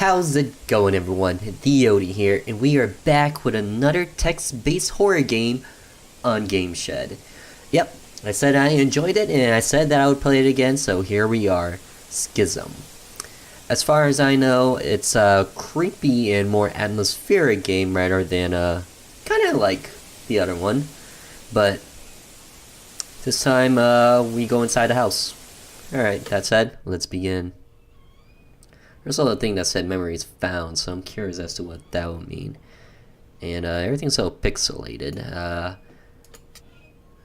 How's it going, everyone? TheOdie here, and we are back with another text-based horror game on GameShed. Yep, I said I enjoyed it, and I said that I would play it again, so here we are, Schism. As far as I know, it's a creepy and more atmospheric game rather than kind of like the other one. But this time, we go inside the house. Alright, that said, let's begin. There's also a thing that said memories found, so I'm curious as to what that would mean. And everything's so pixelated.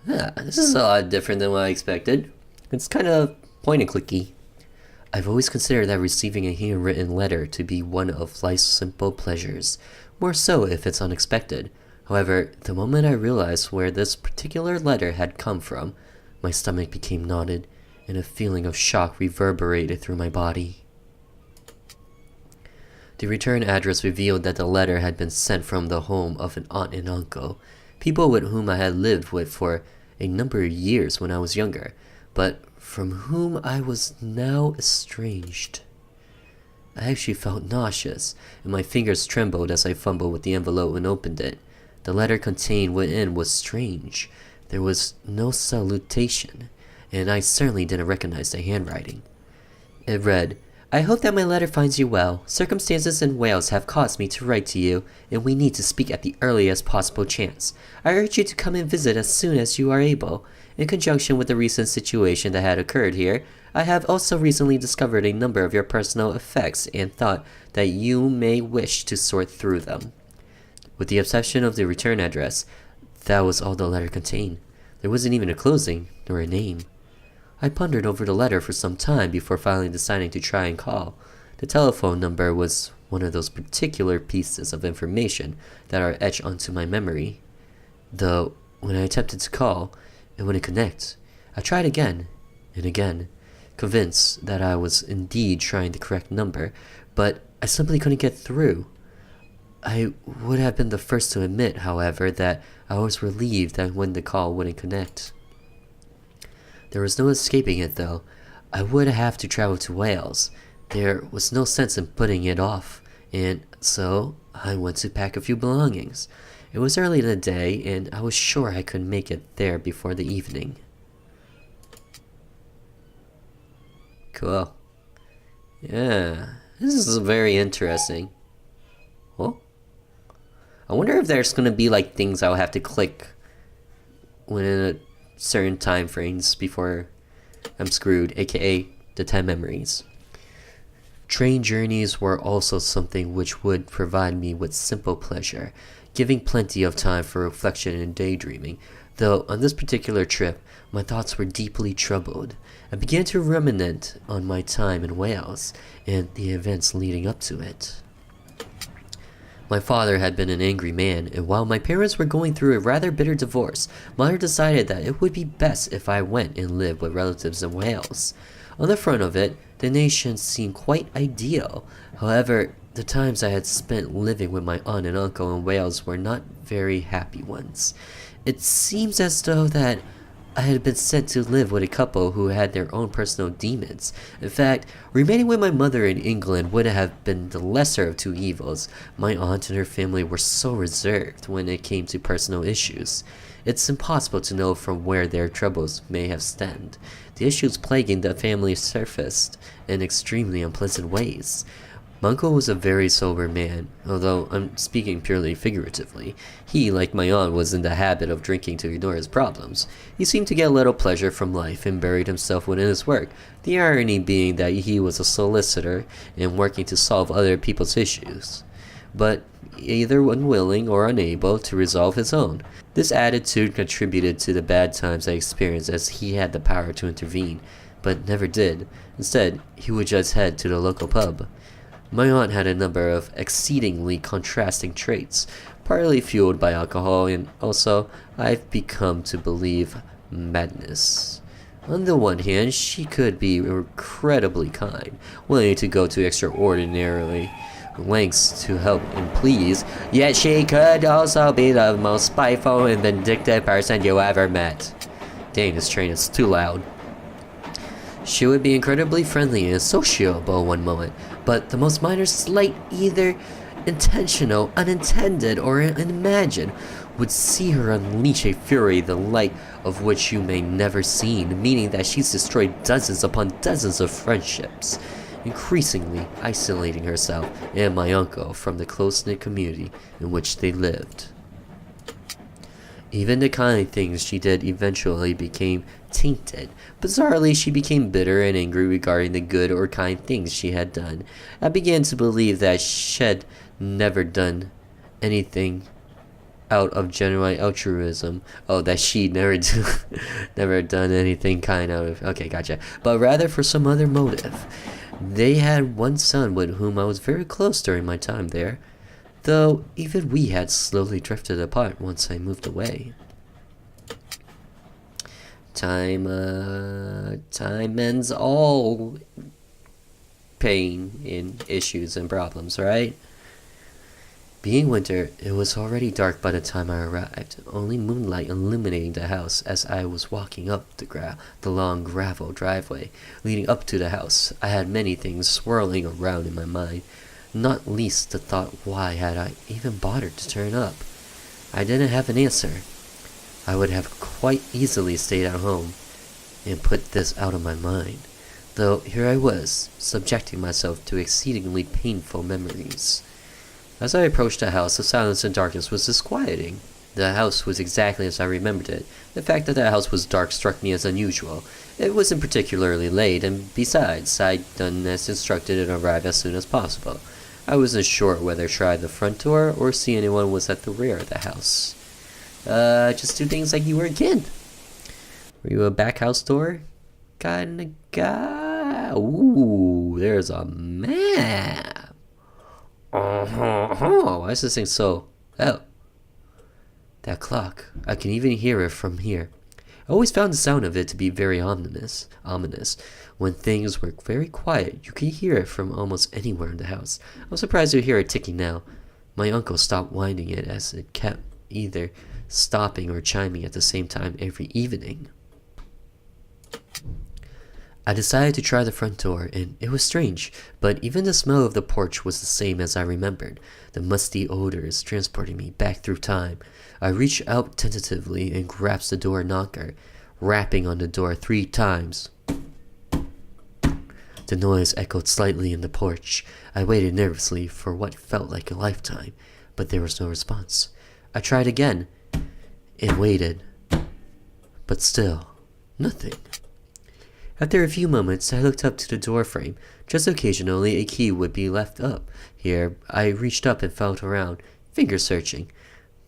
This is a lot different than what I expected. It's kind of point and clicky. I've always considered that receiving a handwritten letter to be one of life's simple pleasures, more so if it's unexpected. However, the moment I realized where this particular letter had come from, my stomach became knotted, and a feeling of shock reverberated through my body. The return address revealed that the letter had been sent from the home of an aunt and uncle, people with whom I had lived with for a number of years when I was younger, but from whom I was now estranged. I actually felt nauseous, and my fingers trembled as I fumbled with the envelope and opened it. The letter contained within was strange. There was no salutation, and I certainly didn't recognize the handwriting. It read, "I hope that my letter finds you well. Circumstances in Wales have caused me to write to you, and we need to speak at the earliest possible chance. I urge you to come and visit as soon as you are able. In conjunction with the recent situation that had occurred here, I have also recently discovered a number of your personal effects and thought that you may wish to sort through them." With the exception of the return address, that was all the letter contained. There wasn't even a closing, nor a name. I pondered over the letter for some time before finally deciding to try and call. The telephone number was one of those particular pieces of information that are etched onto my memory. Though, when I attempted to call, it wouldn't connect. I tried again and again, convinced that I was indeed trying the correct number, but I simply couldn't get through. I would have been the first to admit, however, that I was relieved that when the call wouldn't connect. There was no escaping it, though. I would have to travel to Wales. There was no sense in putting it off, and so I went to pack a few belongings. It was early in the day, and I was sure I could make it there before the evening. Cool. Yeah, this is very interesting. Well, I wonder if there's gonna be like things I'll have to click within a certain time frames before I'm screwed, aka the 10 memories. Train journeys were also something which would provide me with simple pleasure, giving plenty of time for reflection and daydreaming, though on this particular trip my thoughts were deeply troubled. I began to ruminate on my time in Wales and the events leading up to it. My father had been an angry man, and while my parents were going through a rather bitter divorce, Mother decided that it would be best if I went and lived with relatives in Wales. On the front of it, the nation seemed quite ideal. However, the times I had spent living with my aunt and uncle in Wales were not very happy ones. It seems as though that I had been sent to live with a couple who had their own personal demons. In fact, remaining with my mother in England would have been the lesser of two evils. My aunt and her family were so reserved when it came to personal issues. It's impossible to know from where their troubles may have stemmed. The issues plaguing the family surfaced in extremely unpleasant ways. My uncle was a very sober man, although I'm speaking purely figuratively. He, like my aunt, was in the habit of drinking to ignore his problems. He seemed to get little pleasure from life and buried himself within his work, the irony being that he was a solicitor and working to solve other people's issues, but either unwilling or unable to resolve his own. This attitude contributed to the bad times I experienced, as he had the power to intervene, but never did. Instead, he would just head to the local pub. My aunt had a number of exceedingly contrasting traits, partly fueled by alcohol, and also, I've become to believe, madness. On the one hand, she could be incredibly kind, willing to go to extraordinarily lengths to help and please, yet she could also be the most spiteful and vindictive person you ever met. Dang, this train is too loud. She would be incredibly friendly and sociable one moment, but the most minor slight, either intentional, unintended, or unimagined, would see her unleash a fury the like of which you may never seen, meaning that she's destroyed dozens upon dozens of friendships, increasingly isolating herself and my uncle from the close-knit community in which they lived. Even the kind things she did eventually became tainted. Bizarrely, she became bitter and angry regarding the good or kind things she had done. I began to believe that she'd never done anything out of genuine altruism. Oh, that she'd never done anything kind out of... Okay, gotcha. But rather for some other motive. They had one son with whom I was very close during my time there, though even we had slowly drifted apart once I moved away. Time ends all pain and issues and problems, right? Being winter, it was already dark by the time I arrived, only moonlight illuminating the house as I was walking up the long gravel driveway leading up to the house. I had many things swirling around in my mind, not least the thought, why had I even bothered to turn up? I didn't have an answer. I would have quite easily stayed at home and put this out of my mind, though here I was, subjecting myself to exceedingly painful memories. As I approached the house, the silence and darkness was disquieting. The house was exactly as I remembered it. The fact that the house was dark struck me as unusual. It wasn't particularly late, and besides, I'd done as instructed and arrived as soon as possible. I wasn't sure whether to try the front door or see anyone was at the rear of the house. Just do things like you were a kid. Were you a back house door kind of guy? Ooh, there's a map. Why is this thing so... Oh. That clock. I can even hear it from here. I always found the sound of it to be very ominous. When things were very quiet, you could hear it from almost anywhere in the house. I'm surprised to hear it ticking now. My uncle stopped winding it as it kept either stopping or chiming at the same time every evening. I decided to try the front door, and it was strange, but even the smell of the porch was the same as I remembered. The musty odors transporting me back through time. I reached out tentatively and grasped the door knocker, rapping on the door 3 times. The noise echoed slightly in the porch. I waited nervously for what felt like a lifetime, but there was no response. I tried again, and waited, but still, nothing. After a few moments, I looked up to the door frame. Just occasionally, a key would be left up. Here, I reached up and felt around, finger searching.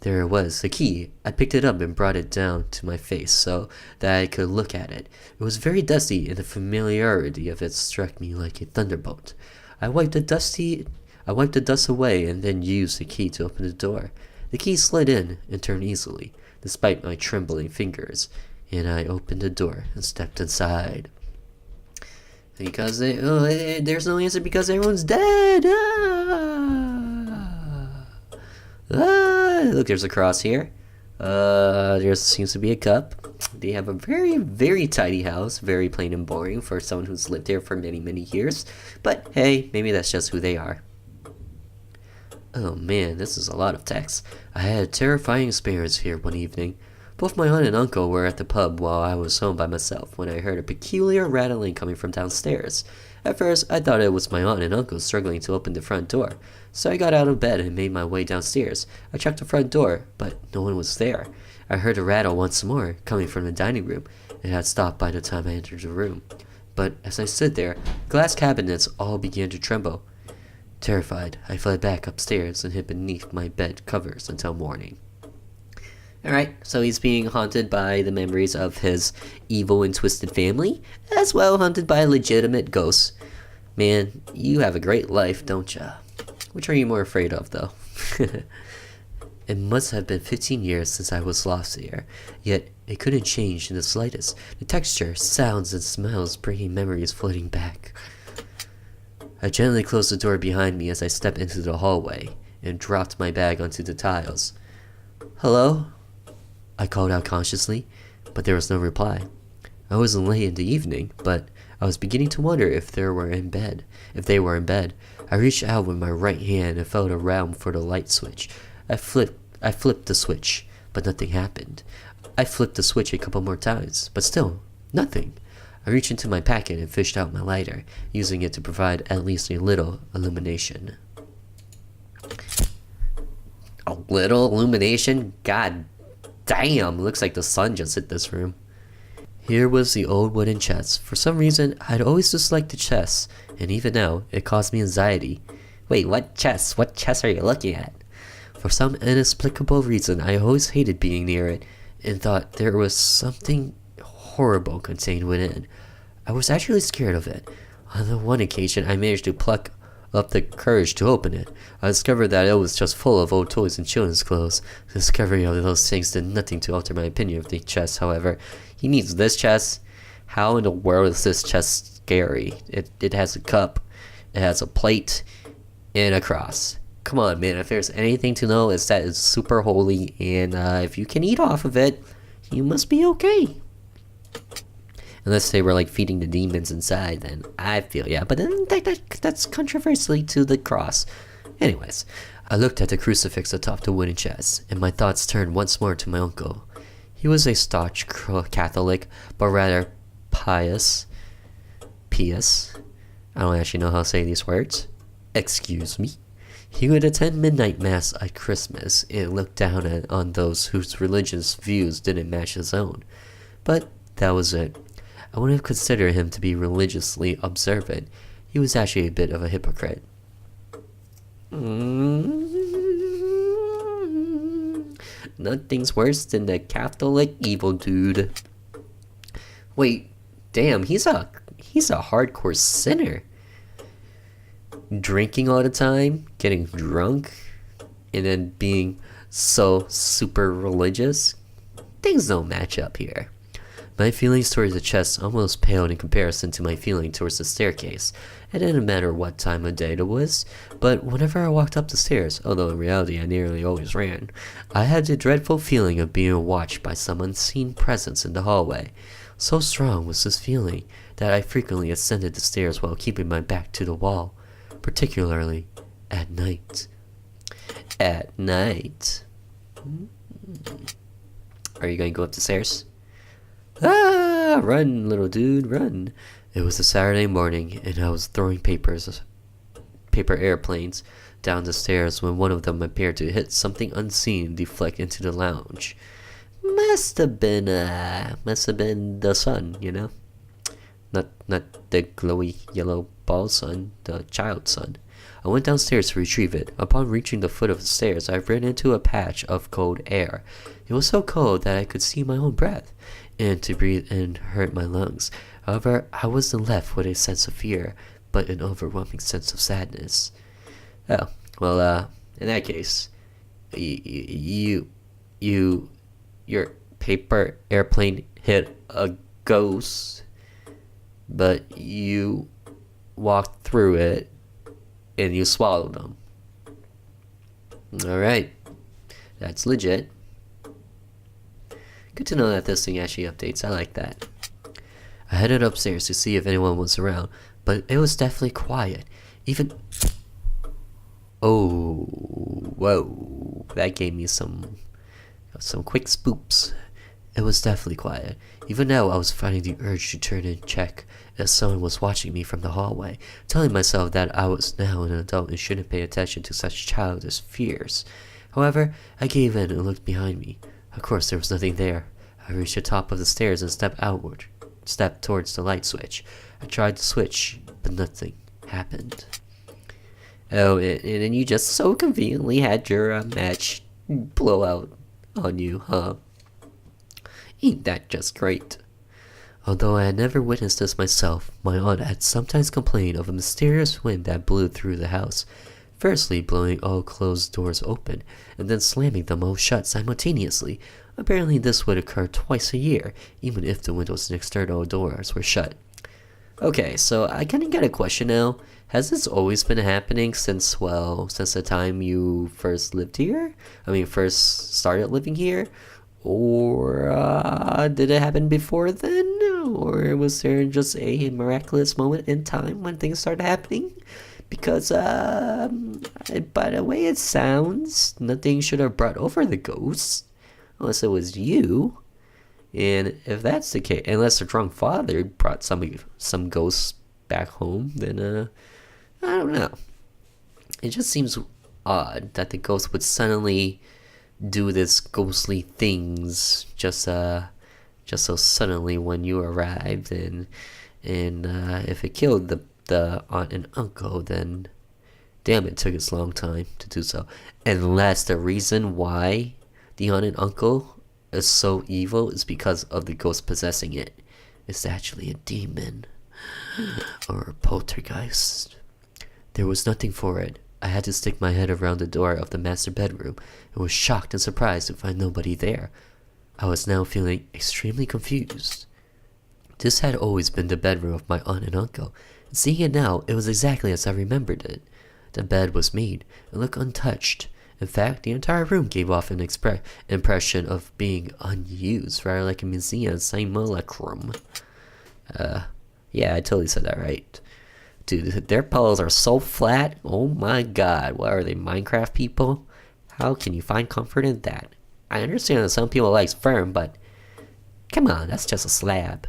There it was, the key. I picked it up and brought it down to my face so that I could look at it. It was very dusty, and the familiarity of it struck me like a thunderbolt. I wiped the dust away and then used the key to open the door. The key slid in and turned easily, despite my trembling fingers, and I opened the door and stepped inside. Because there's no answer because everyone's dead. Look, there's a cross here. There seems to be a cup. They have a very, very tidy house. Very plain and boring for someone who's lived there for many, many years. But hey, maybe that's just who they are. Oh man, this is a lot of text. I had a terrifying experience here one evening. Both my aunt and uncle were at the pub while I was home by myself when I heard a peculiar rattling coming from downstairs. At first, I thought it was my aunt and uncle struggling to open the front door, so I got out of bed and made my way downstairs. I checked the front door, but no one was there. I heard a rattle once more, coming from the dining room. It had stopped by the time I entered the room. But as I stood there, glass cabinets all began to tremble. Terrified, I fled back upstairs and hid beneath my bed covers until morning. Alright, so he's being haunted by the memories of his evil and twisted family, as well haunted by legitimate ghosts. Man, you have a great life, don't ya? Which are you more afraid of, though? It must have been 15 years since I was lost here, yet it couldn't change in the slightest. The texture, sounds, and smells bringing memories floating back. I gently closed the door behind me as I stepped into the hallway and dropped my bag onto the tiles. Hello? I called out consciously, but there was no reply. I wasn't late in the evening, but I was beginning to wonder if they were in bed. I reached out with my right hand and felt around for the light switch. I flipped the switch, but nothing happened. I flipped the switch a couple more times, but still, nothing. I reached into my pocket and fished out my lighter, using it to provide at least a little illumination. A little illumination? God damn, looks like the sun just hit this room. Here was the old wooden chest. For some reason, I'd always disliked the chest, and even now, it caused me anxiety. Wait, what chest? What chest are you looking at? For some inexplicable reason, I always hated being near it, and thought there was something horrible contained within. I was actually scared of it. On the one occasion, I managed to pluck up the courage to open it. I discovered that it was just full of old toys and children's clothes. The discovery of those things did nothing to alter my opinion of the chest, however. He needs this chest? How in the world is this chest scary? It has a cup, it has a plate, and a cross. Come on, man, if there's anything to know, it's that it's super holy, and if you can eat off of it, you must be okay. Unless they were like feeding the demons inside, then I feel yeah. But then that's controversially to the cross. Anyways, I looked at the crucifix atop the wooden chest, and my thoughts turned once more to my uncle. He was a staunch Catholic, but rather pious. I don't actually know how to say these words. Excuse me. He would attend midnight mass at Christmas and look down on those whose religious views didn't match his own. But that was it. I wouldn't consider him to be religiously observant. He was actually a bit of a hypocrite. Nothing's worse than the Catholic evil dude. Wait, damn, he's a hardcore sinner. Drinking all the time, getting drunk, and then being so super religious. Things don't match up here. My feelings towards the chest almost paled in comparison to my feeling towards the staircase. It didn't matter what time of day it was, but whenever I walked up the stairs, although in reality I nearly always ran, I had the dreadful feeling of being watched by some unseen presence in the hallway. So strong was this feeling that I frequently ascended the stairs while keeping my back to the wall, particularly at night. At night. Are you going to go up the stairs? Ah, run, little dude, run. It was a Saturday morning, and I was throwing paper airplanes down the stairs when one of them appeared to hit something unseen and deflect into the lounge. Must have been the sun, you know? Not the glowy yellow ball sun, the child sun. I went downstairs to retrieve it. Upon reaching the foot of the stairs, I ran into a patch of cold air. It was so cold that I could see my own breath, and to breathe in hurt my lungs. However, I wasn't left with a sense of fear, but an overwhelming sense of sadness. Oh, well, in that case, your paper airplane hit a ghost, but you walked through it, and you swallowed them. Alright, that's legit. Good to know that this thing actually updates. I like that. I headed upstairs to see if anyone was around, but it was definitely quiet. Oh, whoa. That gave me some quick spoops. It was definitely quiet. Even now, I was fighting the urge to turn and check if someone was watching me from the hallway, telling myself that I was now an adult and shouldn't pay attention to such childish fears. However, I gave in and looked behind me. Of course, there was nothing there. I reached the top of the stairs and stepped towards the light switch. I tried the switch, but nothing happened. Oh, and then you just so conveniently had your match blow out on you, huh? Ain't that just great? Although I had never witnessed this myself, my aunt had sometimes complained of a mysterious wind that blew through the house, firstly blowing all closed doors open, and then slamming them all shut simultaneously. Apparently this would occur twice a year, even if the windows and external doors were shut. Okay, so I kinda got a question now. Has this always been happening since the time you first lived here? First started living here? Or did it happen before then? or was there just a miraculous moment in time when things started happening? Because, by the way it sounds, nothing should have brought over the ghost, unless it was you. And if that's the case, unless the drunk father brought some ghosts back home, then, I don't know. It just seems odd that the ghost would suddenly do this ghostly things just so suddenly when you arrived, and if it killed the aunt and uncle, then damn, it took its long time to do so. Unless the reason why the aunt and uncle is so evil is because of the ghost possessing it. It's actually a demon or a poltergeist. There was nothing for it. I had to stick my head around the door of the master bedroom and was shocked and surprised to find nobody there. I was now feeling extremely confused. This had always been the bedroom of my aunt and uncle, and seeing it now, it was exactly as I remembered it. The bed was neat and looked untouched. In fact, the entire room gave off an impression of being unused, rather like a museum simulacrum. Yeah, I totally said that right. Dude, their pillows are so flat. Oh my god, what are they, Minecraft people? How can you find comfort in that? I understand that some people like firm, but come on, that's just a slab.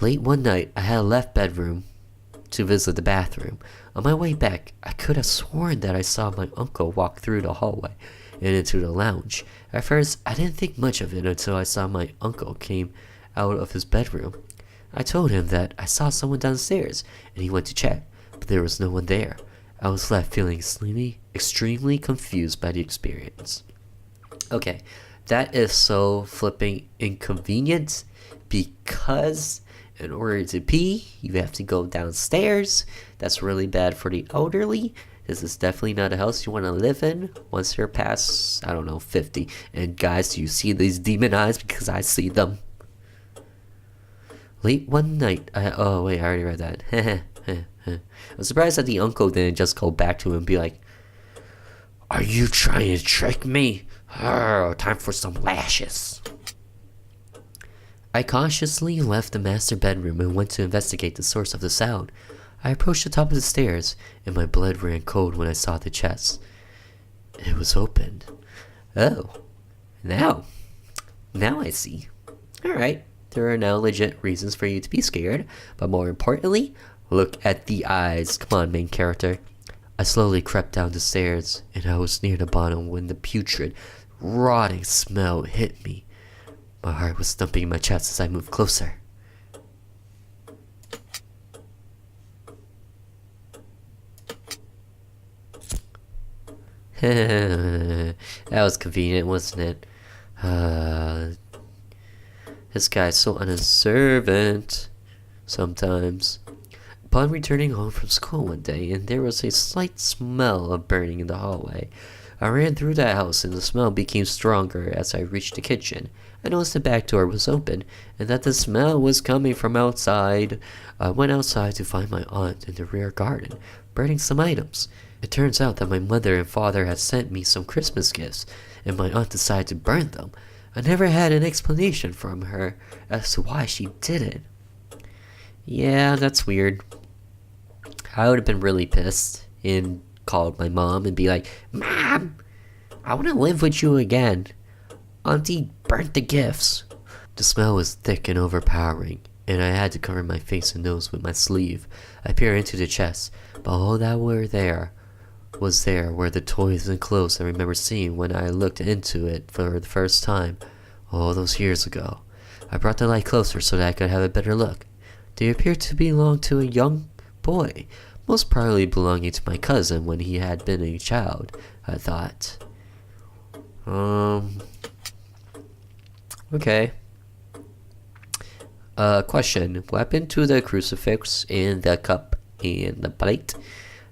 Late one night, I had left bedroom to visit the bathroom. On my way back, I could have sworn that I saw my uncle walk through the hallway and into the lounge. At first, I didn't think much of it until I saw my uncle came out of his bedroom. I told him that I saw someone downstairs, and he went to check, but there was no one there. I was left feeling extremely confused by the experience. Okay, that is so flipping inconvenient, because in order to pee, you have to go downstairs. That's really bad for the elderly. This is definitely not a house you want to live in once you're past, I don't know, 50. And guys, do you see these demon eyes? Because I see them. Late one night, oh wait, I already read that. I'm surprised that the uncle didn't just go back to him and be like, "Are you trying to trick me? Time for some lashes." I cautiously left the master bedroom and went to investigate the source of the sound. I approached the top of the stairs, and my blood ran cold when I saw the chest. It was opened. Oh, now I see. Alright, there are now legit reasons for you to be scared, but more importantly, look at the eyes. Come on, main character. I slowly crept down the stairs, and I was near the bottom when the putrid, rotting smell hit me. My heart was thumping in my chest as I moved closer. That was convenient, wasn't it? This guy's so unobservant sometimes. Upon returning home from school one day, and there was a slight smell of burning in the hallway. I ran through the house, and the smell became stronger as I reached the kitchen. I noticed the back door was open, and that the smell was coming from outside. I went outside to find my aunt in the rear garden, burning some items. It turns out that my mother and father had sent me some Christmas gifts, and my aunt decided to burn them. I never had an explanation from her as to why she did it. Yeah, that's weird. I would have been really pissed and called my mom and be like, "Mom, I want to live with you again. Auntie burnt the gifts." The smell was thick and overpowering, and I had to cover my face and nose with my sleeve. I peered into the chest, but all that were there were the toys and clothes I remember seeing when I looked into it for the first time, all those years ago. I brought the light closer so that I could have a better look. They appeared to belong to a young boy, most probably belonging to my cousin when he had been a child, I thought. Okay. Question. What happened to the crucifix and the cup and the plate?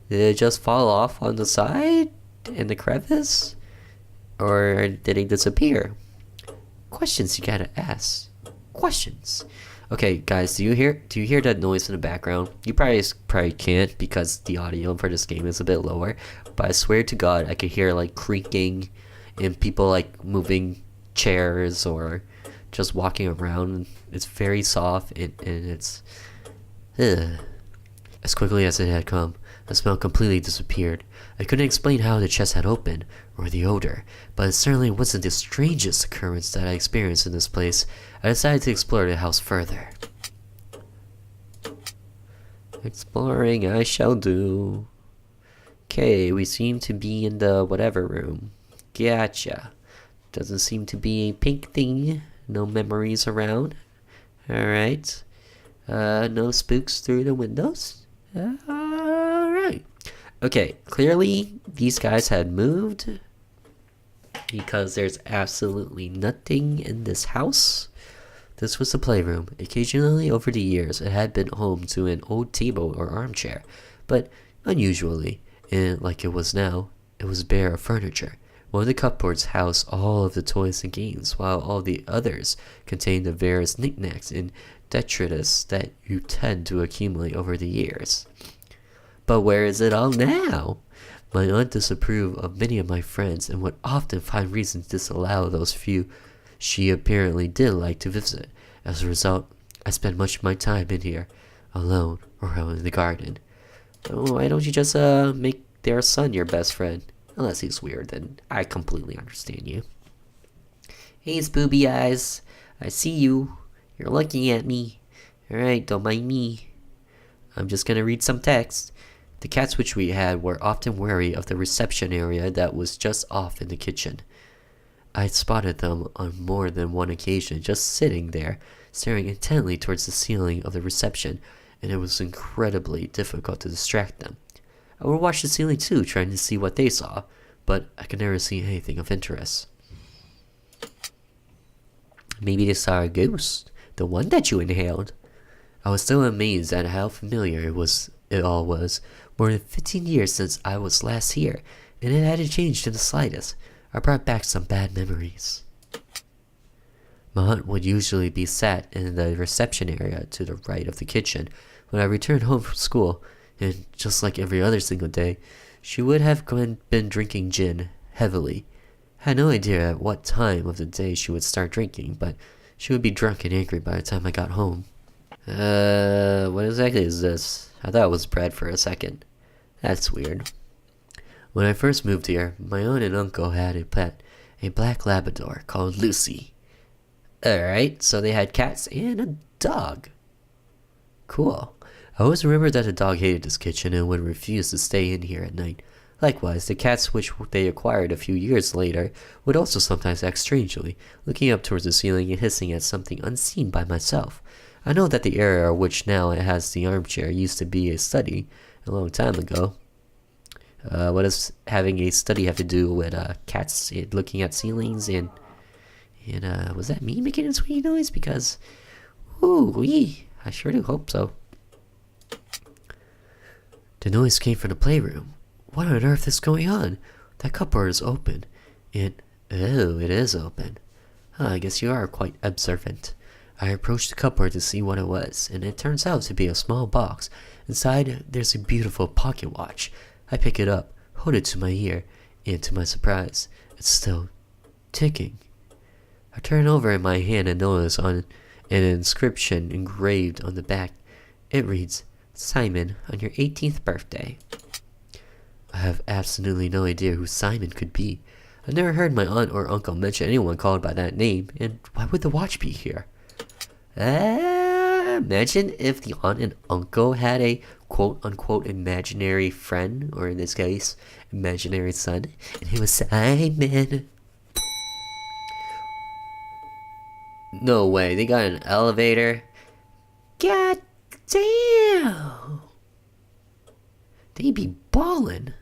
Did it just fall off on the side in the crevice? Or did it disappear? Questions you gotta ask. Questions. Okay, guys, do you hear that noise in the background? You probably can't because the audio for this game is a bit lower. But I swear to God, I could hear like creaking and people like moving chairs or just walking around. It's very soft and it's... Ugh. As quickly as it had come, the smell completely disappeared. I couldn't explain how the chest had opened, or the odor, but it certainly wasn't the strangest occurrence that I experienced in this place. I decided to explore the house further. Exploring I shall do. Okay, we seem to be in the whatever room. Gotcha. Doesn't seem to be a pink thing. No memories around. Alright. No spooks through the windows. Alright. Okay, clearly these guys had moved because there's absolutely nothing in this house. This was the playroom. Occasionally over the years it had been home to an old table or armchair, but unusually, and like it was now, it was bare of furniture. One of the cupboards housed all of the toys and games, while all the others contained the various knickknacks and detritus that you tend to accumulate over the years. But where is it all now? My aunt disapproved of many of my friends and would often find reason to disallow those few she apparently did like to visit. As a result, I spent much of my time in here, alone or out in the garden. Why don't you just make their son your best friend? Unless he's weird, then I completely understand you. Hey, Spooby Eyes. I see you. You're looking at me. Alright, don't mind me. I'm just gonna read some text. The cats which we had were often wary of the reception area that was just off in the kitchen. I had spotted them on more than one occasion just sitting there, staring intently towards the ceiling of the reception, and it was incredibly difficult to distract them. I would watch the ceiling too, trying to see what they saw, but I could never see anything of interest. Maybe they saw a ghost. The one that you inhaled. I was still amazed at how familiar it all was. More than 15 years since I was last here, and it hadn't changed in the slightest. I brought back some bad memories. My aunt would usually be sat in the reception area to the right of the kitchen when I returned home from school, and just like every other single day, she would have been drinking gin heavily. I had no idea at what time of the day she would start drinking, but she would be drunk and angry by the time I got home. What exactly is this? I thought it was bread for a second. That's weird. When I first moved here, my aunt and uncle had a pet, a black Labrador called Lucy. Alright, so they had cats and a dog. Cool. I always remembered that the dog hated this kitchen and would refuse to stay in here at night. Likewise, the cats which they acquired a few years later would also sometimes act strangely, looking up towards the ceiling and hissing at something unseen by myself. I know that the area which now has the armchair used to be a study a long time ago. What does having a study have to do with cats looking at ceilings and was that me making a squeaky noise? Because, ooh-wee, I sure do hope so. The noise came from the playroom. What on earth is going on? That cupboard is open. And, oh, it is open. I guess you are quite observant. I approached the cupboard to see what it was, and it turns out to be a small box. Inside, there's a beautiful pocket watch. I pick it up, hold it to my ear, and to my surprise, it's still ticking. I turn over in my hand and notice on an inscription engraved on the back. It reads, Simon, on your 18th birthday. I have absolutely no idea who Simon could be. I've never heard my aunt or uncle mention anyone called by that name, and why would the watch be here? Imagine if the aunt and uncle had a quote-unquote imaginary friend, or in this case, imaginary son, and he was Simon. No way, they got an elevator? God damn! They be ballin'.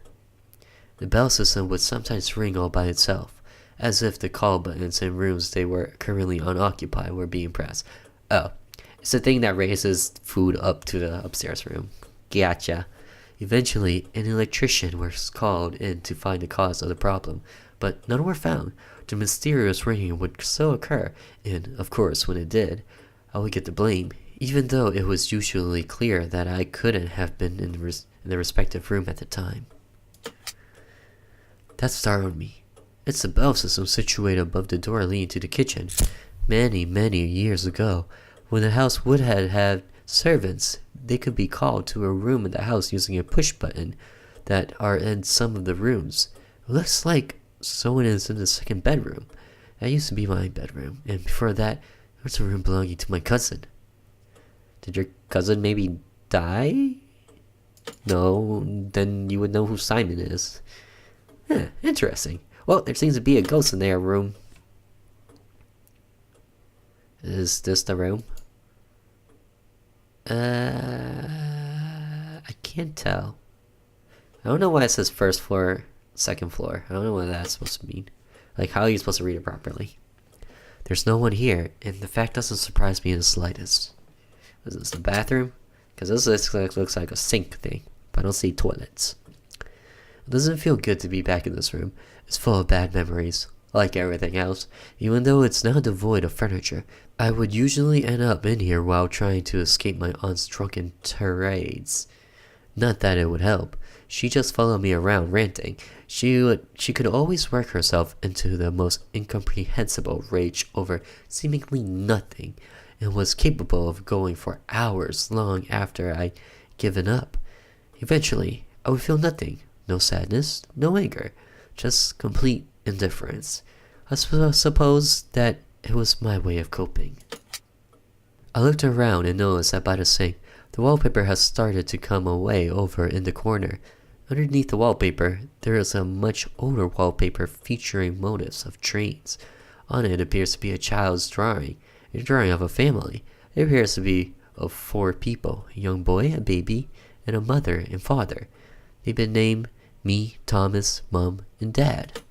The bell system would sometimes ring all by itself, as if the call buttons in rooms they were currently unoccupied were being pressed. Oh, it's the thing that raises food up to the upstairs room. Gotcha. Eventually, an electrician was called in to find the cause of the problem, but none were found. The mysterious ringing would so occur, and, of course, when it did, I would get the blame, even though it was usually clear that I couldn't have been in the respective room at the time. That startled me. It's the bell system situated above the door leading to the kitchen. Many, many years ago, when the house would have had servants, they could be called to a room in the house using a push button that are in some of the rooms. It looks like someone is in the second bedroom. That used to be my bedroom, and before that, there was a room belonging to my cousin. Did your cousin maybe die? No, then you would know who Simon is. Interesting. Well, there seems to be a ghost in their room. Is this the room? I can't tell. I don't know why it says first floor, second floor. I don't know what that's supposed to mean. Like, how are you supposed to read it properly? There's no one here, and the fact doesn't surprise me in the slightest. Is this the bathroom? Because this looks like a sink thing, but I don't see toilets. It doesn't feel good to be back in this room. It's full of bad memories, like everything else. Even though it's now devoid of furniture, I would usually end up in here while trying to escape my aunt's drunken tirades. Not that it would help. She just followed me around ranting. She could always work herself into the most incomprehensible rage over seemingly nothing, and was capable of going for hours long after I'd given up. Eventually, I would feel nothing. No sadness, no anger, just complete indifference. I suppose that it was my way of coping. I looked around and noticed that by the sink, the wallpaper has started to come away over in the corner. Underneath the wallpaper, there is a much older wallpaper featuring motifs of trains. On it appears to be a child's drawing, a drawing of a family. It appears to be of 4 people, a young boy, a baby, and a mother and father. They've been named me, Thomas, Mum, and Dad.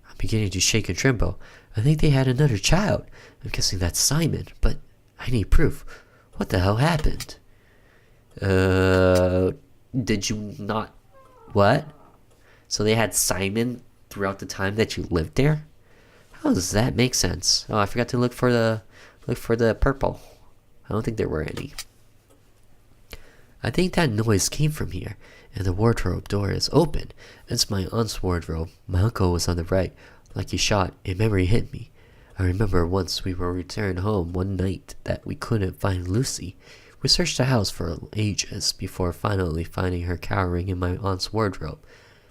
I'm beginning to shake and tremble. I think they had another child. I'm guessing that's Simon, but I need proof. What the hell happened? Did you not... What? So they had Simon throughout the time that you lived there? How does that make sense? Oh, I forgot to look for the purple. I don't think there were any. I think that noise came from here, and the wardrobe door is open. It's my aunt's wardrobe. My uncle was on the right. Like he shot, a memory hit me. I remember once we were returned home one night that we couldn't find Lucy. We searched the house for ages before finally finding her cowering in my aunt's wardrobe.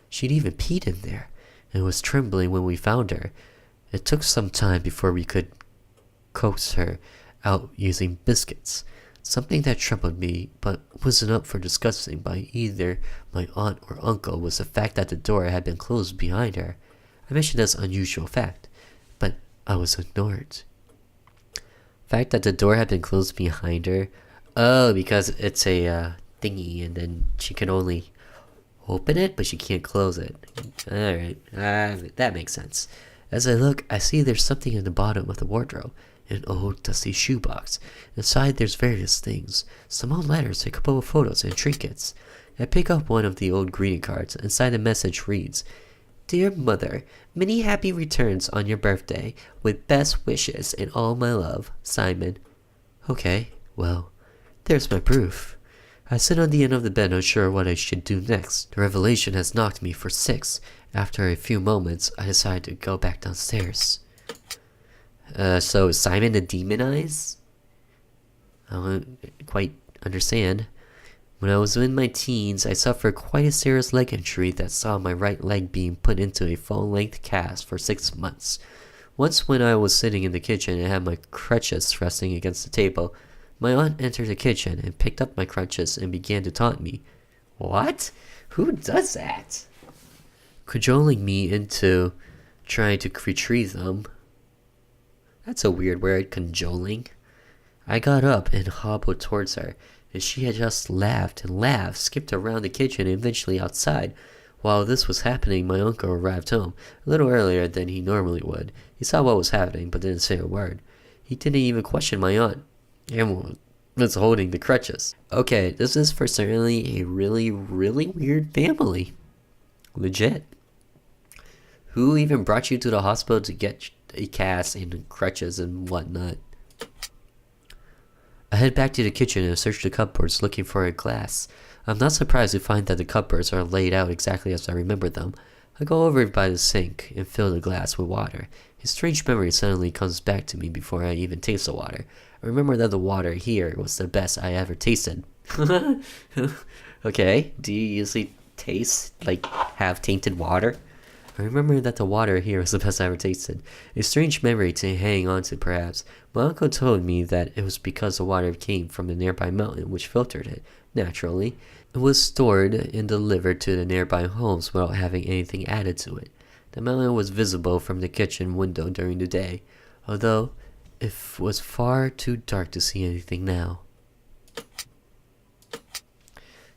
She'd even peed in there, and was trembling when we found her. It took some time before we could coax her out using biscuits. Something that troubled me, but wasn't up for discussing by either my aunt or uncle, was the fact that the door had been closed behind her. I mentioned this unusual fact, but I was ignored. Fact that the door had been closed behind her? Oh, because it's a thingy, and then she can only open it, but she can't close it. Alright, that makes sense. As I look, I see there's something in the bottom of the wardrobe. An old dusty shoebox. Inside there's various things. Some old letters, a couple of photos, and trinkets. I pick up one of the old greeting cards. Inside the message reads, "Dear Mother, many happy returns on your birthday. With best wishes and all my love, Simon." Okay, well, there's my proof. I sit on the end of the bed unsure what I should do next. The revelation has knocked me for 6. After a few moments, I decide to go back downstairs. So is Simon the demon eyes? I don't quite understand. When I was in my teens, I suffered quite a serious leg injury that saw my right leg being put into a full-length cast for 6 months. Once when I was sitting in the kitchen and had my crutches resting against the table, my aunt entered the kitchen and picked up my crutches and began to taunt me. What? Who does that? Cajoling me into trying to retrieve them. That's a weird word, cajoling. I got up and hobbled towards her, and she had just laughed and laughed, skipped around the kitchen and eventually outside. While this was happening, my uncle arrived home, a little earlier than he normally would. He saw what was happening, but didn't say a word. He didn't even question my aunt, and was holding the crutches. Okay, this is for certainly a really, really weird family. Legit. Who even brought you to the hospital to get a cast and crutches and whatnot? I head back to the kitchen and search the cupboards looking for a glass. I'm not surprised to find that the cupboards are laid out exactly as I remember them. I go over by the sink and fill the glass with water. A strange memory suddenly comes back to me before I even taste the water. I remember that the water here was the best I ever tasted. Okay, do you usually have tainted water? I remember that the water here was the best I ever tasted. A strange memory to hang on to, perhaps. My uncle told me that it was because the water came from the nearby mountain, which filtered it. Naturally, it was stored and delivered to the nearby homes without having anything added to it. The mountain was visible from the kitchen window during the day, although it was far too dark to see anything now.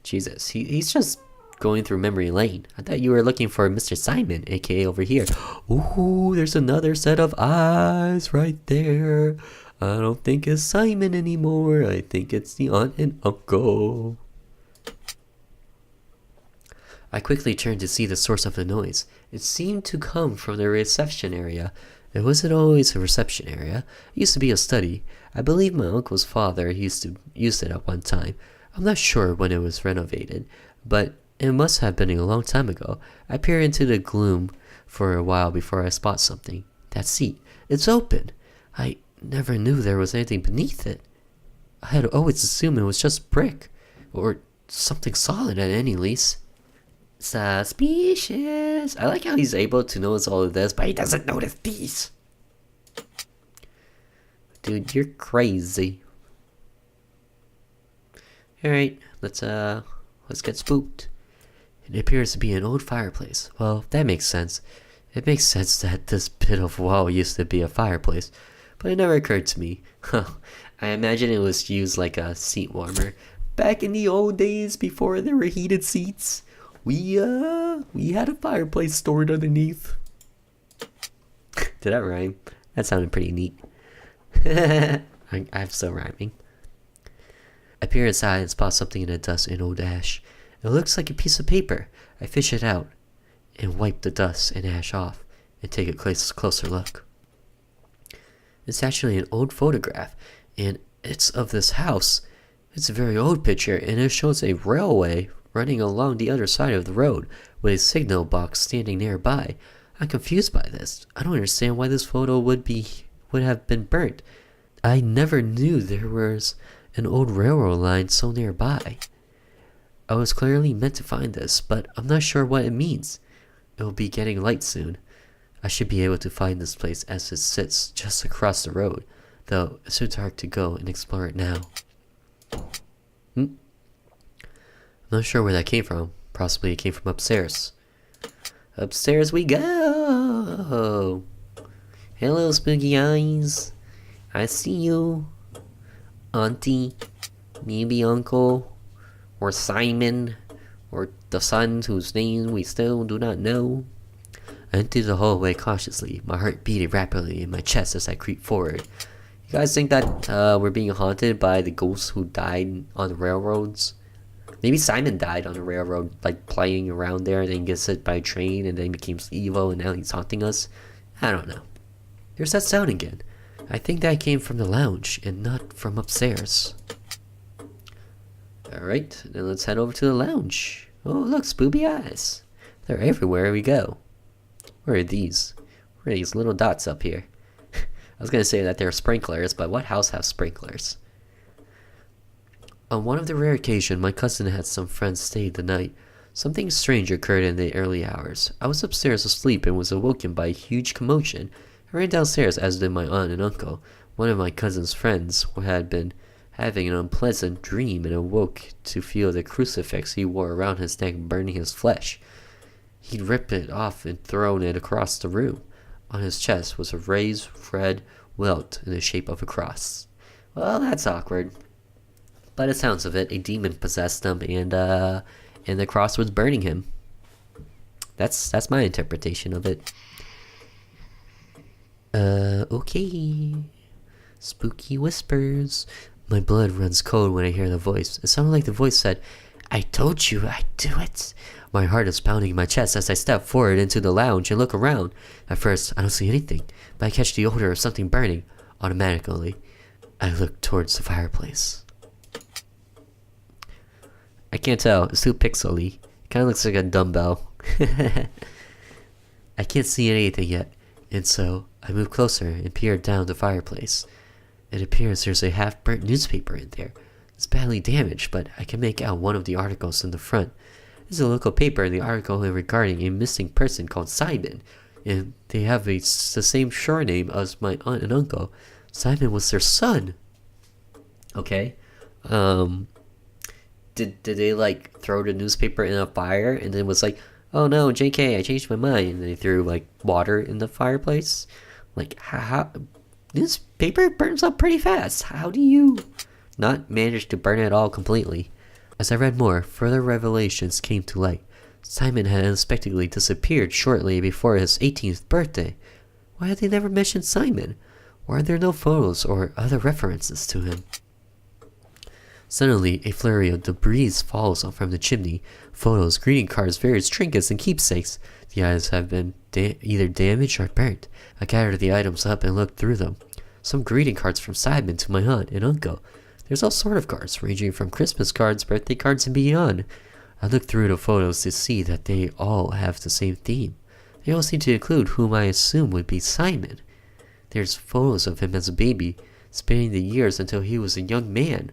Jesus, he's just going through memory lane. I thought you were looking for Mr. Simon, aka over here. Ooh, there's another set of eyes right there. I don't think it's Simon anymore. I think it's the aunt and uncle. I quickly turned to see the source of the noise. It seemed to come from the reception area. It wasn't always a reception area. It used to be a study. I believe my uncle's father used to use it at one time. I'm not sure when it was renovated, but it must have been a long time ago. I peer into the gloom for a while before I spot something. That seat. It's open. I never knew there was anything beneath it. I had always assumed it was just brick, or something solid at any least. Suspicious. I like how he's able to notice all of this, but he doesn't notice these. Dude, you're crazy. Alright, let's get spooked. It appears to be an old fireplace. Well, that makes sense. It makes sense that this bit of wall used to be a fireplace, but it never occurred to me. I imagine it was used like a seat warmer. Back in the old days, before there were heated seats, we had a fireplace stored underneath. Did that rhyme? That sounded pretty neat. I'm still rhyming. I peer inside and spot something in the dust and old ash. It looks like a piece of paper. I fish it out and wipe the dust and ash off and take a closer look. It's actually an old photograph, and it's of this house. It's a very old picture, and it shows a railway running along the other side of the road with a signal box standing nearby. I'm confused by this. I don't understand why this photo would have been burnt. I never knew there was an old railroad line so nearby. I was clearly meant to find this, but I'm not sure what it means. It will be getting light soon. I should be able to find this place as it sits just across the road, though it's too dark to go and explore it now. I'm not sure where that came from. Possibly it came from upstairs. Upstairs we go! Hello, spooky eyes. I see you. Auntie, maybe uncle, or Simon, or the son whose name we still do not know. I entered the hallway cautiously, my heart beating rapidly in my chest as I creep forward. You guys think that we're being haunted by the ghosts who died on the railroads? Maybe Simon died on the railroad, like playing around there, and then gets hit by a train, and then became evil, and now he's haunting us? I don't know. There's that sound again. I think that came from the lounge, and not from upstairs. Alright, then let's head over to the lounge. Oh, look, spooky eyes. They're everywhere we go. Where are these? Where are these little dots up here? I was gonna say that they're sprinklers, but what house has sprinklers? On one of the rare occasions, my cousin had some friends stay the night. Something strange occurred in the early hours. I was upstairs asleep and was awoken by a huge commotion. I ran downstairs, as did my aunt and uncle. One of my cousin's friends had been having an unpleasant dream and awoke to feel the crucifix he wore around his neck burning his flesh. He'd ripped it off and thrown it across the room. On his chest was a raised red welt in the shape of a cross. Well, that's awkward. By the sounds of it, a demon possessed him, and the cross was burning him. That's my interpretation of it. Okay. Spooky whispers. My blood runs cold when I hear the voice. It sounded like the voice said, "I told you I'd do it." My heart is pounding in my chest as I step forward into the lounge and look around. At first, I don't see anything, but I catch the odor of something burning. Automatically, I look towards the fireplace. I can't tell. It's too pixely. It kind of looks like a dumbbell. I can't see anything yet, and so I move closer and peer down the fireplace. It appears there's a half-burnt newspaper in there. It's badly damaged, but I can make out one of the articles in the front. There's a local paper in the article regarding a missing person called Simon, and they have the same surname as my aunt and uncle. Simon was their son. Okay. Did they like throw the newspaper in a fire and then was like, oh no, JK, I changed my mind, and they threw like water in the fireplace? Like, how newspaper burns up pretty fast. How do you not manage to burn it all completely? As I read more, further revelations came to light. Simon had unexpectedly disappeared shortly before his 18th birthday. Why had they never mentioned Simon? Why are there no photos or other references to him? Suddenly, a flurry of debris falls from the chimney. Photos, greeting cards, various trinkets, and keepsakes. The items have been either damaged or burnt. I gathered the items up and looked through them. Some greeting cards from Simon to my aunt and uncle. There's all sort of cards, ranging from Christmas cards, birthday cards, and beyond. I looked through the photos to see that they all have the same theme. They all seem to include whom I assume would be Simon. There's photos of him as a baby, spanning the years until he was a young man.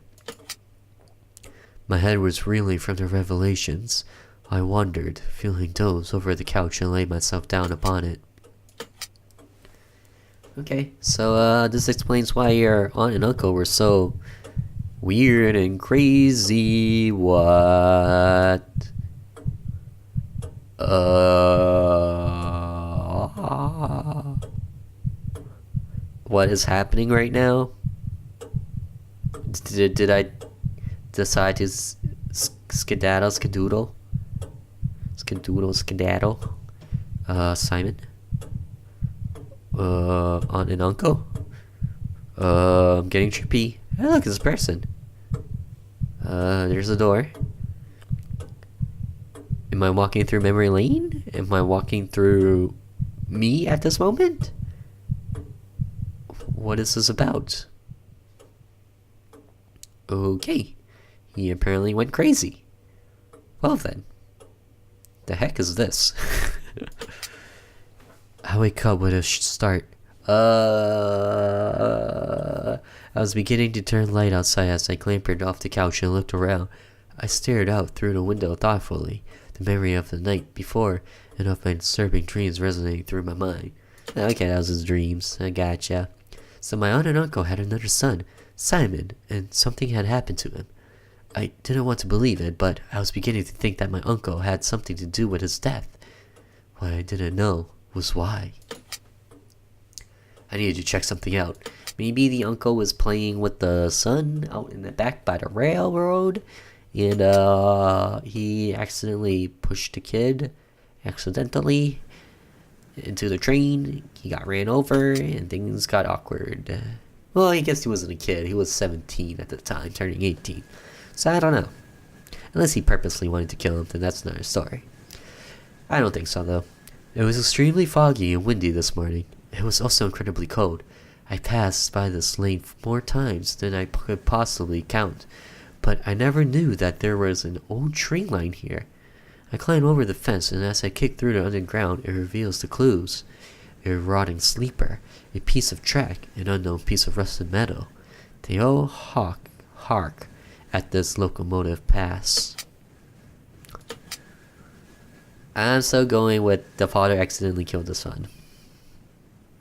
My head was reeling from the revelations. I wandered, feeling doze over the couch and laid myself down upon it. Okay, so this explains why your aunt and uncle were so weird and crazy. What? What is happening right now? Did I decide to skedaddle? Simon? Aunt and uncle? I'm getting trippy. Hey, look, it's a person. There's a door. Am I walking through memory lane? Am I walking through me at this moment? What is this about? Okay. He apparently went crazy. Well then. The heck is this? I wake up with a start. I was beginning to turn light outside as I clambered off the couch and looked around. I stared out through the window thoughtfully, the memory of the night before and of my disturbing dreams resonating through my mind. Okay, that was his dreams. I gotcha. So my aunt and uncle had another son, Simon, and something had happened to him. I didn't want to believe it, but I was beginning to think that my uncle had something to do with his death. What I didn't know was why. I needed to check something out. Maybe the uncle was playing with the son out in the back by the railroad, and he accidentally pushed the kid accidentally into the train. He got ran over, and things got awkward. Well, I guess he wasn't a kid. He was 17 at the time, turning 18. So I don't know. Unless he purposely wanted to kill him, then that's another story. I don't think so, though. It was extremely foggy and windy this morning. It was also incredibly cold. I passed by this lane more times than I could possibly count, but I never knew that there was an old train line here. I climbed over the fence, and as I kicked through the underground, it reveals the clues. A rotting sleeper, a piece of track, an unknown piece of rusted metal. They all hark at this locomotive pass. I'm still going with the father accidentally killed the son.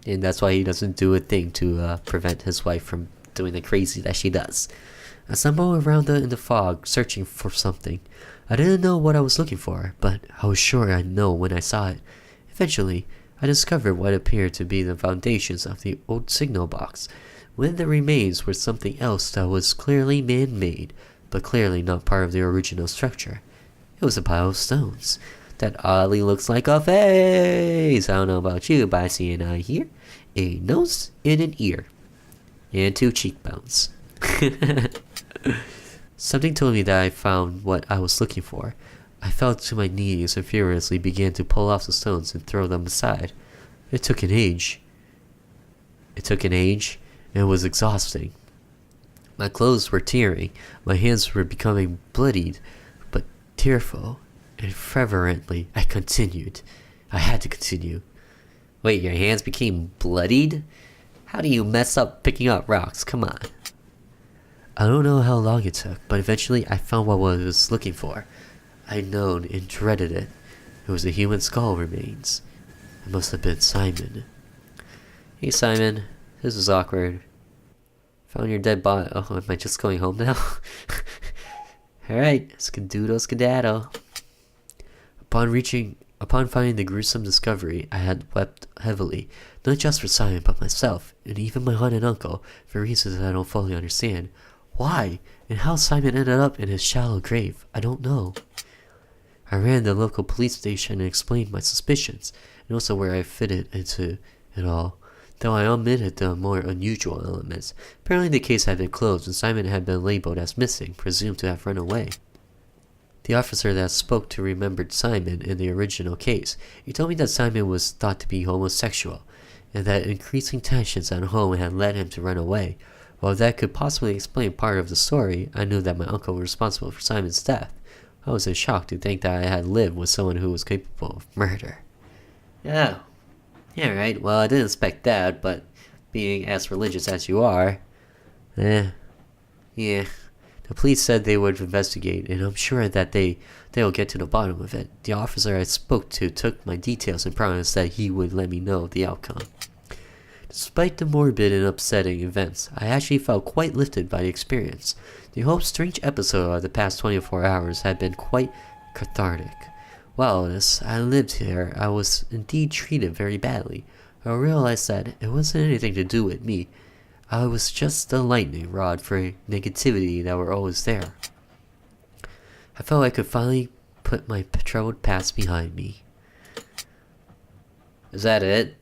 And that's why he doesn't do a thing to prevent his wife from doing the crazy that she does. I stumbled around in the fog, searching for something. I didn't know what I was looking for, but I was sure I'd know when I saw it. Eventually, I discovered what appeared to be the foundations of the old signal box, when the remains were something else that was clearly man-made, but clearly not part of the original structure. It was a pile of stones. That oddly looks like a face. I don't know about you, but I see an eye here, a nose, and an ear, and 2 cheekbones. Something told me that I found what I was looking for. I fell to my knees and furiously began to pull off the stones and throw them aside. It took an age. And it was exhausting. My clothes were tearing, my hands were becoming bloodied, but tearful. And fervently, I continued. I had to continue. Wait, your hands became bloodied? How do you mess up picking up rocks? Come on. I don't know how long it took, but eventually I found what I was looking for. I'd known and dreaded it. It was a human skull remains. It must have been Simon. Hey Simon, this is awkward. Found your dead body. Oh, am I just going home now? Alright, skedoodle skedaddle. Upon finding the gruesome discovery, I had wept heavily, not just for Simon but myself, and even my aunt and uncle, for reasons I don't fully understand. Why, and how Simon ended up in his shallow grave, I don't know. I ran to the local police station and explained my suspicions, and also where I fitted into it all, though I omitted the more unusual elements. Apparently the case had been closed, and Simon had been labeled as missing, presumed to have run away. The officer that spoke to remembered Simon in the original case. He told me that Simon was thought to be homosexual, and that increasing tensions at home had led him to run away. While that could possibly explain part of the story, I knew that my uncle was responsible for Simon's death. I was in shock to think that I had lived with someone who was capable of murder. Oh. Yeah, right. Well, I didn't expect that, but being as religious as you are... Yeah. The police said they would investigate, and I'm sure that they'll get to the bottom of it. The officer I spoke to took my details and promised that he would let me know the outcome. Despite the morbid and upsetting events, I actually felt quite lifted by the experience. The whole strange episode of the past 24 hours had been quite cathartic. While as I lived here, I was indeed treated very badly. I realized that it wasn't anything to do with me. I was just a lightning rod for negativity that were always there. I felt I could finally put my troubled past behind me. Is that it?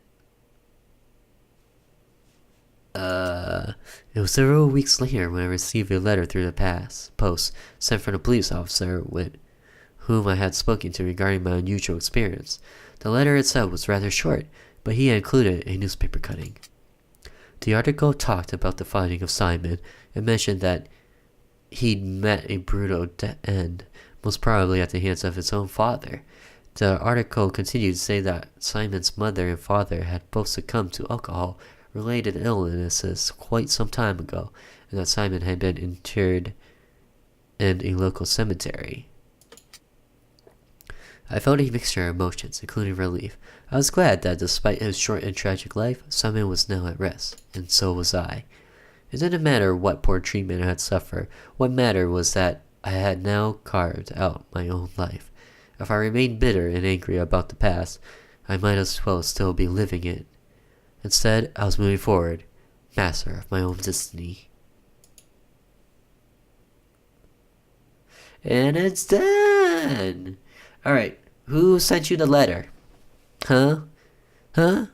It was several weeks later when I received a letter through the post sent from the police officer with whom I had spoken to regarding my unusual experience. The letter itself was rather short, but he had included a newspaper cutting. The article talked about the finding of Simon and mentioned that he'd met a brutal end, most probably at the hands of his own father. The article continued to say that Simon's mother and father had both succumbed to alcohol-related illnesses quite some time ago, and that Simon had been interred in a local cemetery. I felt a mixture of emotions, including relief. I was glad that despite his short and tragic life, Simon was now at rest, and so was I. It didn't matter what poor treatment I had suffered. What mattered was that I had now carved out my own life. If I remained bitter and angry about the past, I might as well still be living it. Instead, I was moving forward, master of my own destiny. And it's done! Alright, who sent you the letter? Huh? I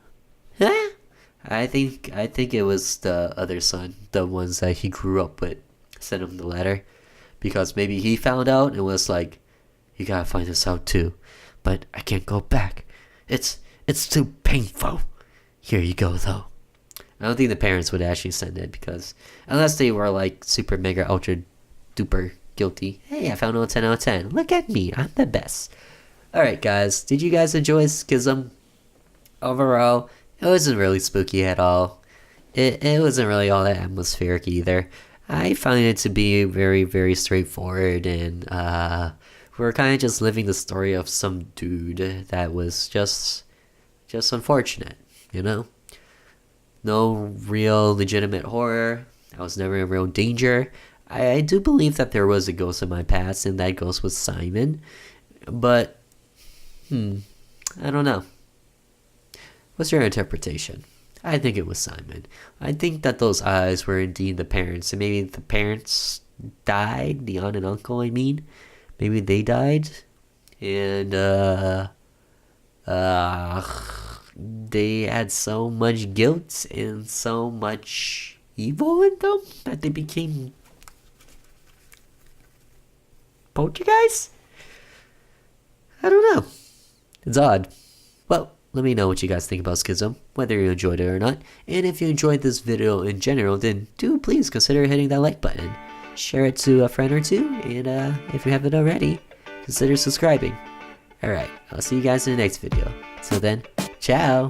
think it was the other son, the ones that he grew up with, sent him the letter. Because maybe he found out and was like, you gotta find this out too. But I can't go back. It's too painful. Here you go though. I don't think the parents would actually send it because, unless they were like super mega ultra duper guilty. Hey, I found a 10 out of 10. Look at me, I'm the best. Alright guys, did you guys enjoy Schism? Overall, it wasn't really spooky at all. It wasn't really all that atmospheric either. I find it to be very, very straightforward, and we're kind of just living the story of some dude that was just unfortunate, you know? No real legitimate horror. I was never in real danger. I do believe that there was a ghost in my past, and that ghost was Simon. But, I don't know. What's your interpretation? I think it was Simon. I think that those eyes were indeed the parents, and maybe the parents died, the aunt and uncle, I mean. Maybe they died, and, they had so much guilt and so much evil in them that they became poltergeists? I don't know. It's odd. Well, let me know what you guys think about Schism, whether you enjoyed it or not. And if you enjoyed this video in general, then do please consider hitting that like button. Share it to a friend or two, and if you haven't already, consider subscribing. Alright, I'll see you guys in the next video. Till then, ciao!